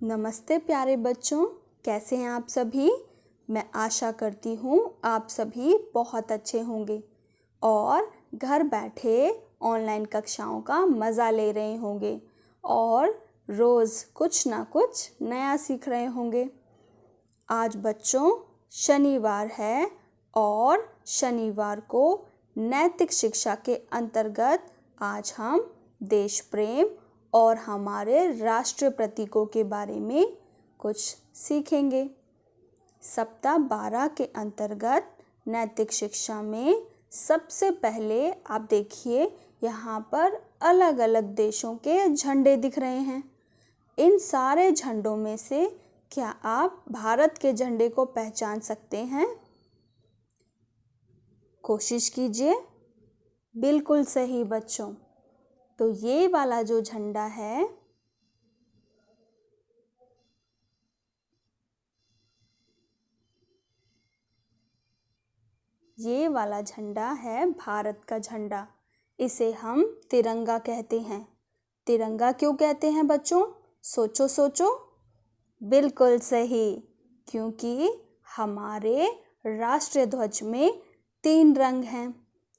नमस्ते प्यारे बच्चों, कैसे हैं आप सभी। मैं आशा करती हूँ आप सभी बहुत अच्छे होंगे और घर बैठे ऑनलाइन कक्षाओं का मज़ा ले रहे होंगे और रोज़ कुछ ना कुछ नया सीख रहे होंगे। आज बच्चों शनिवार है और शनिवार को नैतिक शिक्षा के अंतर्गत आज हम देश प्रेम और हमारे राष्ट्रीय प्रतीकों के बारे में कुछ सीखेंगे। सप्ताह 12 के अंतर्गत नैतिक शिक्षा में सबसे पहले आप देखिए, यहाँ पर अलग अलग देशों के झंडे दिख रहे हैं। इन सारे झंडों में से क्या आप भारत के झंडे को पहचान सकते हैं? कोशिश कीजिए। बिल्कुल सही बच्चों। तो ये वाला जो झंडा है, ये वाला झंडा है भारत का झंडा। इसे हम तिरंगा कहते हैं। तिरंगा क्यों कहते हैं बच्चों? सोचो सोचो। बिल्कुल सही, क्योंकि हमारे राष्ट्रीय ध्वज में 3 रंग हैं,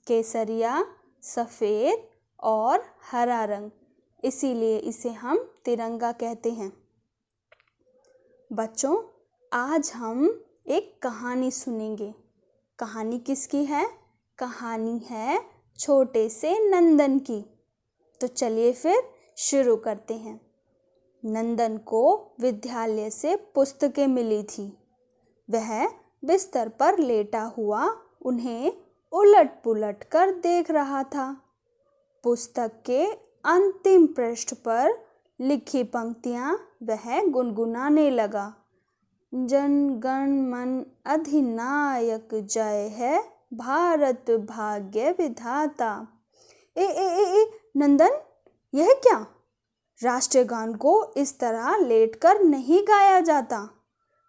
केसरिया, सफ़ेद और हरा रंग। इसीलिए इसे हम तिरंगा कहते हैं। बच्चों, आज हम एक कहानी सुनेंगे। कहानी किसकी है? कहानी है छोटे से नंदन की। तो चलिए फिर शुरू करते हैं। नंदन को विद्यालय से पुस्तकें मिली थी। वह बिस्तर पर लेटा हुआ उन्हें उलट पुलट कर देख रहा था। पुस्तक के अंतिम पृष्ठ पर लिखी पंक्तियां वह गुनगुनाने लगा। जन गण मन अधिनायक जय है, भारत भाग्य विधाता। ए नंदन, यह क्या? राष्ट्रीय गान को इस तरह लेटकर नहीं गाया जाता।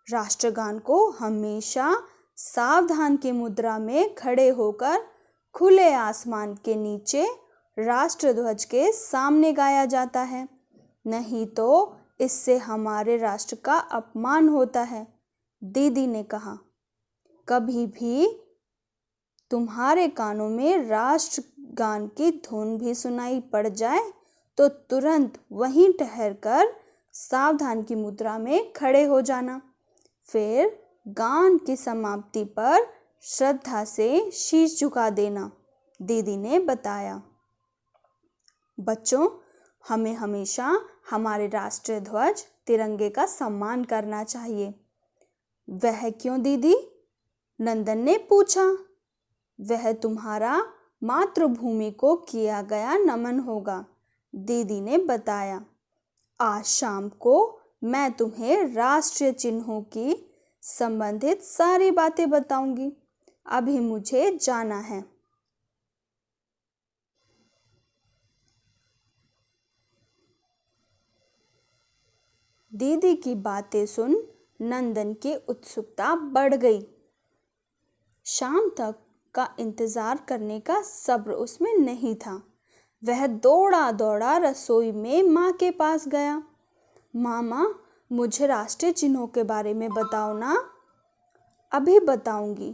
राष्ट्रगान को हमेशा सावधान की मुद्रा में खड़े होकर खुले आसमान के नीचे राष्ट्रध्वज के सामने गाया जाता है। नहीं तो इससे हमारे राष्ट्र का अपमान होता है, दीदी ने कहा। कभी भी तुम्हारे कानों में राष्ट्रगान की धुन भी सुनाई पड़ जाए तो तुरंत वहीं ठहरकर सावधान की मुद्रा में खड़े हो जाना। फिर गान की समाप्ति पर श्रद्धा से शीश झुका देना, दीदी ने बताया। बच्चों, हमें हमेशा हमारे राष्ट्रीय ध्वज तिरंगे का सम्मान करना चाहिए। वह क्यों दीदी? नंदन ने पूछा। वह तुम्हारा मातृभूमि को किया गया नमन होगा, दीदी ने बताया। आज शाम को मैं तुम्हें राष्ट्रीय चिन्हों की संबंधित सारी बातें बताऊंगी। अभी मुझे जाना है। दीदी की बातें सुन नंदन की उत्सुकता बढ़ गई। शाम तक का इंतजार करने का सब्र उसमें नहीं था। वह दौड़ा दौड़ा रसोई में माँ के पास गया। मामा, मुझे राष्ट्रीय चिन्हों के बारे में बताओ ना। अभी बताऊंगी,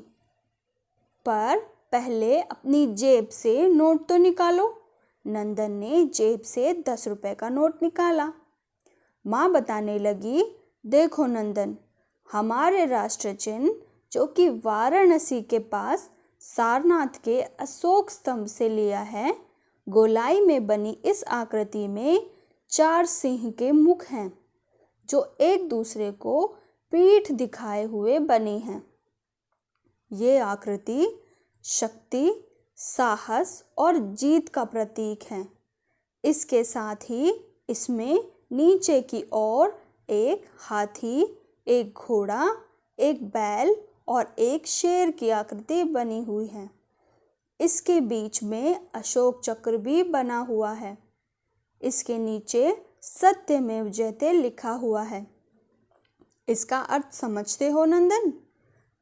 पर पहले अपनी जेब से नोट तो निकालो। नंदन ने जेब से 10 रुपए का नोट निकाला। माँ बताने लगी, देखो नंदन, हमारे राष्ट्रीय चिन्ह जो कि वाराणसी के पास सारनाथ के अशोक स्तंभ से लिया है, गोलाई में बनी इस आकृति में 4 सिंह के मुख हैं जो एक दूसरे को पीठ दिखाए हुए बने हैं। ये आकृति शक्ति, साहस और जीत का प्रतीक है। इसके साथ ही इसमें नीचे की ओर एक हाथी, एक घोड़ा, एक बैल और एक शेर की आकृति बनी हुई है। इसके बीच में अशोक चक्र भी बना हुआ है। इसके नीचे सत्यमेव जयते लिखा हुआ है। इसका अर्थ समझते हो नंदन?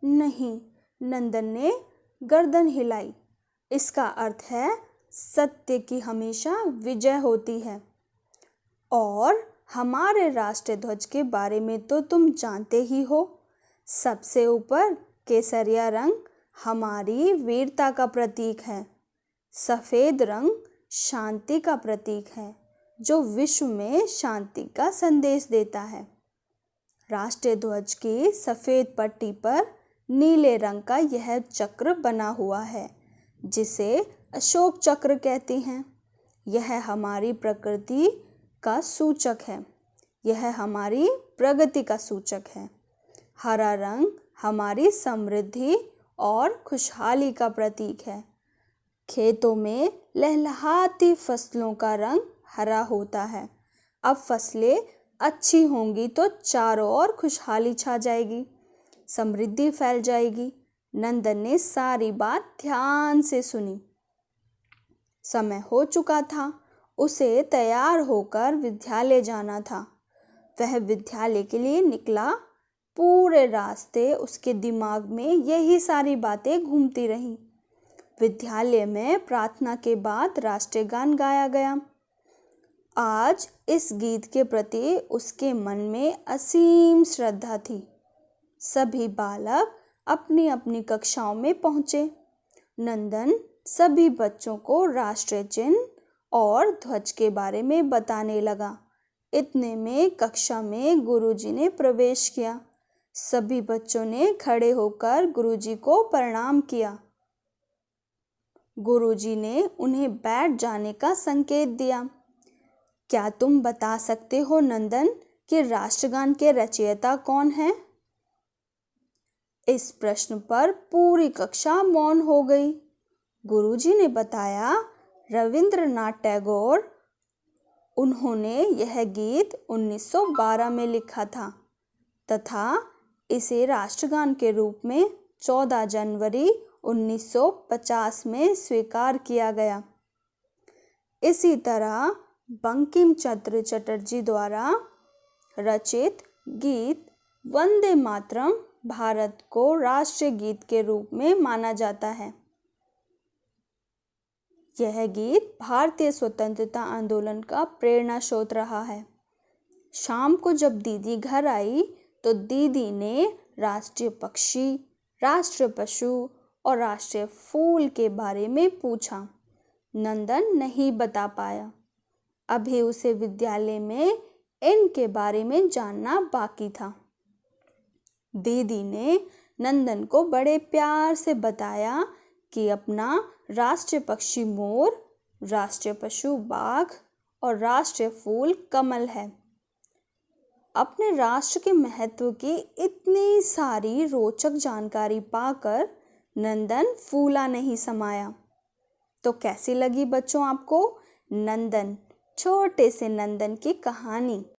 नहीं, नंदन ने गर्दन हिलाई। इसका अर्थ है सत्य की हमेशा विजय होती है और हमारे राष्ट्रीय ध्वज के बारे में तो तुम जानते ही हो। सबसे ऊपर केसरिया रंग हमारी वीरता का प्रतीक है। सफ़ेद रंग शांति का प्रतीक है, जो विश्व में शांति का संदेश देता है। राष्ट्रीय ध्वज की सफ़ेद पट्टी पर नीले रंग का यह चक्र बना हुआ है, जिसे अशोक चक्र कहते हैं। यह हमारी प्रकृति का सूचक है, यह हमारी प्रगति का सूचक है। हरा रंग हमारी समृद्धि और खुशहाली का प्रतीक है। खेतों में लहलहाती फसलों का रंग हरा होता है। अब फसलें अच्छी होंगी तो चारों ओर खुशहाली छा जाएगी, समृद्धि फैल जाएगी। नंदन ने सारी बात ध्यान से सुनी। समय हो चुका था, उसे तैयार होकर विद्यालय जाना था। वह विद्यालय के लिए निकला। पूरे रास्ते उसके दिमाग में यही सारी बातें घूमती रहीं। विद्यालय में प्रार्थना के बाद राष्ट्रीय गान गाया गया। आज इस गीत के प्रति उसके मन में असीम श्रद्धा थी। सभी बालक अपनी अपनी कक्षाओं में पहुँचे। नंदन सभी बच्चों को राष्ट्रीय चिन्ह और ध्वज के बारे में बताने लगा। इतने में कक्षा में गुरुजी ने प्रवेश किया। सभी बच्चों ने खड़े होकर गुरुजी को प्रणाम किया। गुरुजी ने उन्हें बैठ जाने का संकेत दिया। क्या तुम बता सकते हो नंदन कि राष्ट्रगान के रचयिता कौन हैं? इस प्रश्न पर पूरी कक्षा मौन हो गई। गुरुजी ने बताया, रविंद्रनाथ टैगोर। उन्होंने यह गीत 1912 में लिखा था तथा इसे राष्ट्रगान के रूप में 14 जनवरी 1950 में स्वीकार किया गया। इसी तरह बंकिम चंद्र चटर्जी द्वारा रचित गीत वंदे मातरम भारत को राष्ट्रीय गीत के रूप में माना जाता है। यह गीत भारतीय स्वतंत्रता आंदोलन का प्रेरणा स्रोत रहा है। शाम को जब दीदी घर आई तो दीदी ने राष्ट्रीय पक्षी, राष्ट्रीय पशु और राष्ट्रीय फूल के बारे में पूछा। नंदन नहीं बता पाया। अभी उसे विद्यालय में इनके बारे में जानना बाकी था। दीदी ने नंदन को बड़े प्यार से बताया कि अपना राष्ट्रीय पक्षी मोर, राष्ट्रीय पशु बाघ और राष्ट्रीय फूल कमल है। अपने राष्ट्र के महत्व की इतनी सारी रोचक जानकारी पाकर नंदन फूला नहीं समाया। तो कैसी लगी बच्चों आपको नंदन, छोटे से नंदन की कहानी?